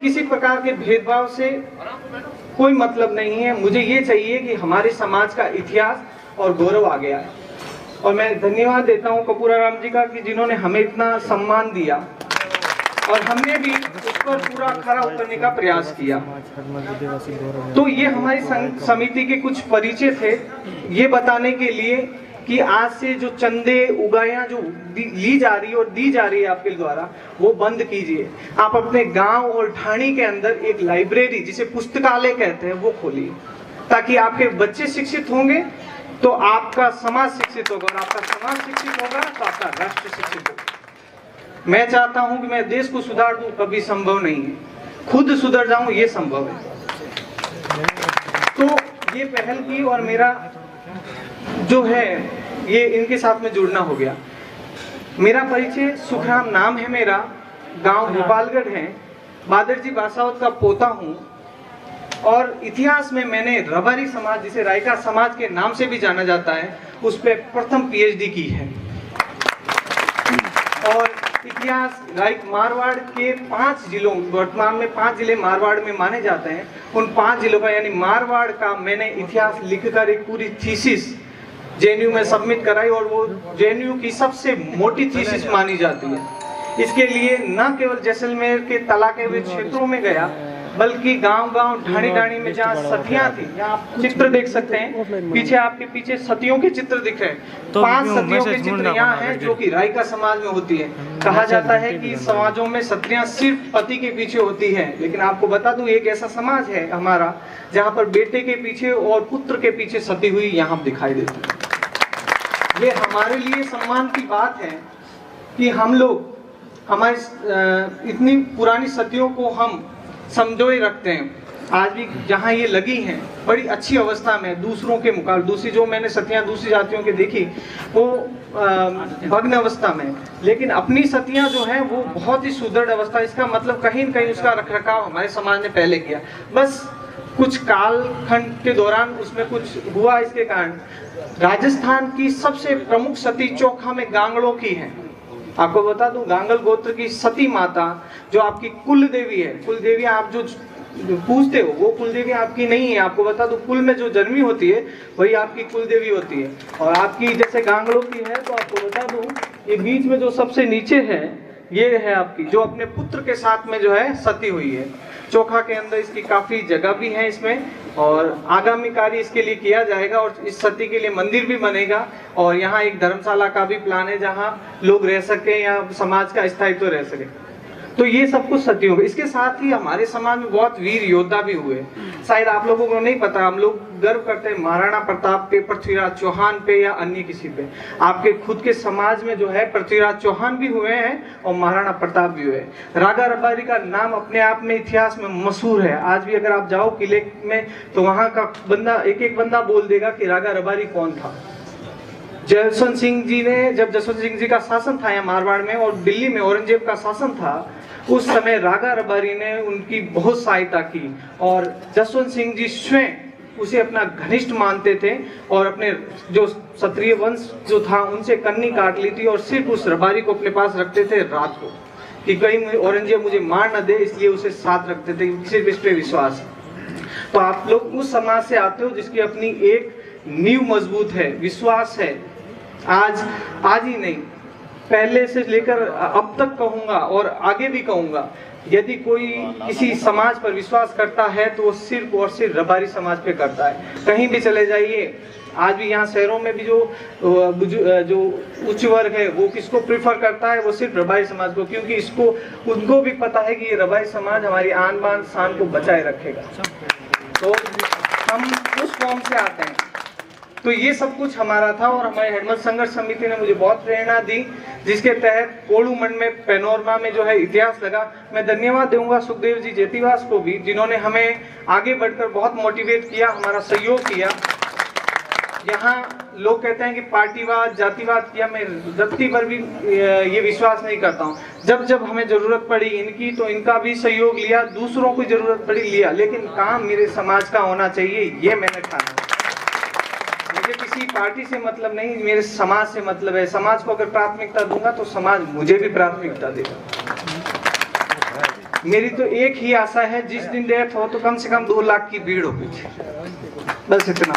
किसी प्रकार के भेदभाव से कोई मतलब नहीं है। मुझे ये चाहिए कि हमारे समाज का इतिहास और गौरव आ गया है। और मैं धन्यवाद देता हूँ कपूराराम जी का कि जिन्होंने हमें इतना सम्मान दिया और हमने भी उस पर पूरा खरा उतरने का प्रयास किया। तो ये हमारी समिति के कुछ परिचय थे, ये बताने के लिए कि आज से जो चंदे उगाया जो ली जा रही है और दी जा रही है आपके द्वारा, वो बंद कीजिए। आप अपने गांव और ठाणी के अंदर एक लाइब्रेरी, जिसे पुस्तकालय कहते हैं, वो खोलिए, ताकि आपके बच्चे शिक्षित होंगे तो आपका समाज शिक्षित होगा, और आपका समाज शिक्षित होगा तो आपका राष्ट्र शिक्षित होगा। मैं चाहता हूं कि मैं देश को सुधार दूं, कभी संभव नहीं है। खुद सुधर जाऊं, ये संभव है। तो ये पहल की और मेरा जो है ये इनके साथ में जुड़ना हो गया। मेरा परिचय सुखराम नाम है मेरा, गांव गोपालगढ़ है, बादरजी बासावत का पोता हूं। और इतिहास में मैंने रबारी समाज, जिसे रायका समाज के नाम से भी जाना जाता है, उस पर प्रथम पीएचडी की है। और इतिहास मारवाड़ के 5 जिलों, वर्तमान में 5 जिले मारवाड़ में माने जाते हैं, उन 5 जिलों का यानी मारवाड़ का मैंने इतिहास लिखकर एक पूरी थीसिस जेएनयू में सबमिट कराई, और वो जेएनयू की सबसे मोटी थीसिस मानी जाती है। इसके लिए न केवल जैसलमेर के तलाके हुए क्षेत्रों में गया, बल्कि गांव-गांव, ढाणी-ढाणी में जहाँ सतियां थी, यहाँ आप चित्र देख सकते हैं, पीछे आपके पीछे सतियों के चित्र दिख रहे हैं। 5 सतियों के चित्र यहाँ हैं जो कि रायका समाज में होती है। कहा जाता है कि समाजों में सतियां सिर्फ पति के पीछे होती हैं, लेकिन आपको बता दूं एक ऐसा समाज है हमारा जहाँ पर बेटे के पीछे और पुत्र के पीछे सती हुई यहाँ दिखाई देती है। ये हमारे लिए सम्मान की बात है कि हम लोग हमारी इतनी पुरानी सतियों को हम समझोए रखते हैं। आज भी जहाँ ये लगी हैं बड़ी अच्छी अवस्था में, दूसरों के मुकाबले, दूसरी जो मैंने सतियाँ दूसरी जातियों की देखी वो भग्न अवस्था में, लेकिन अपनी सतियाँ जो हैं वो बहुत ही सुदृढ़ अवस्था। इसका मतलब कहीं न कहीं उसका रखरखाव हमारे समाज ने पहले किया, बस कुछ कालखंड के दौरान उसमें कुछ हुआ। इसके कारण राजस्थान की सबसे प्रमुख सती चोखा में गांगड़ों की है। आपको बता दूं, गांगल गोत्र की सती माता जो आपकी कुल देवी है, कुल देवी आप जो पूछते हो वो कुल देवी आपकी नहीं है। आपको बता दूं, कुल में जो जन्मी होती है वही आपकी कुल देवी होती है। और आपकी जैसे गांगड़ों की है, तो आपको बता दूं ये बीच में जो सबसे नीचे है, ये है आपकी जो अपने पुत्र के साथ में जो है सती हुई है। चोखा के अंदर इसकी काफी जगह भी है इसमें, और आगामी कार्य इसके लिए किया जाएगा, और इस सती के लिए मंदिर भी बनेगा, और यहाँ एक धर्मशाला का भी प्लान है जहाँ लोग रह सके या समाज का स्थायित्व रह सके। तो ये सब कुछ सतियों के। इसके साथ ही हमारे समाज में बहुत वीर योद्धा भी हुए। शायद आप लोगों को नहीं पता, हम लोग गर्व करते हैं महाराणा प्रताप पे, पृथ्वीराज चौहान पे या अन्य किसी पे। आपके खुद के समाज में जो है पृथ्वीराज चौहान भी हुए हैं और महाराणा प्रताप भी हुए। रागा रबारी का नाम अपने आप में इतिहास में मशहूर है। आज भी अगर आप जाओ किले में तो वहाँ का बंदा, एक बंदा बोल देगा कि रागा रबारी कौन था। जसवंत सिंह जी ने, जब जसवंत सिंह जी का शासन था यहाँ मारवाड़ में और दिल्ली में औरंगजेब का शासन था, उस समय रागा रबारी ने उनकी बहुत सहायता की, और जसवंत सिंह जी स्वयं उसे अपना घनिष्ठ मानते थे, और अपने जो क्षत्रिय वंश जो था उनसे कन्नी काट ली थी, और सिर्फ उस रबारी को अपने पास रखते थे रात को, कि कहीं औरंगजेब मुझे मार न दे, इसलिए उसे साथ रखते थे, सिर्फ इस पे विश्वास है। तो आप लोग उस समाज से आते हो जिसकी अपनी एक नींव मजबूत है, विश्वास है। आज ही नहीं, पहले से लेकर अब तक कहूंगा और आगे भी कहूंगा, यदि कोई किसी समाज पर विश्वास करता है तो वो सिर्फ और सिर्फ रबारी समाज पे करता है। कहीं भी चले जाइए, आज भी यहाँ शहरों में भी जो उच्च वर्ग है वो किसको प्रेफर करता है, वो सिर्फ रबारी समाज को, क्योंकि इसको उनको भी पता है कि ये रबारी समाज हमारी आन बान शान को बचाए रखेगा। तो हम उस फॉर्म से आते हैं। तो ये सब कुछ हमारा था, और हमारे हेडमल संघर्ष समिति ने मुझे बहुत प्रेरणा दी, जिसके तहत कोड़ूमंड में पैनोरमा में जो है इतिहास लगा। मैं धन्यवाद दूंगा सुखदेव जी जेतीवास को भी, जिन्होंने हमें आगे बढ़कर बहुत मोटिवेट किया, हमारा सहयोग किया। यहाँ लोग कहते हैं कि पार्टीवाद, जातिवाद किया, मैं जाति पर भी ये विश्वास नहीं करता हूँ। जब हमें जरूरत पड़ी इनकी, तो इनका भी सहयोग लिया, दूसरों को जरूरत पड़ी लिया, लेकिन काम मेरे समाज का होना चाहिए, ये मैंने ठाना। मुझे किसी पार्टी से मतलब नहीं, मेरे समाज से मतलब है। समाज को अगर प्राथमिकता दूंगा तो समाज मुझे भी प्राथमिकता देगा। मेरी तो एक ही आशा है, जिस दिन डेथ हो तो कम से कम 2 लाख की भीड़ हो पीछे, बस इतना।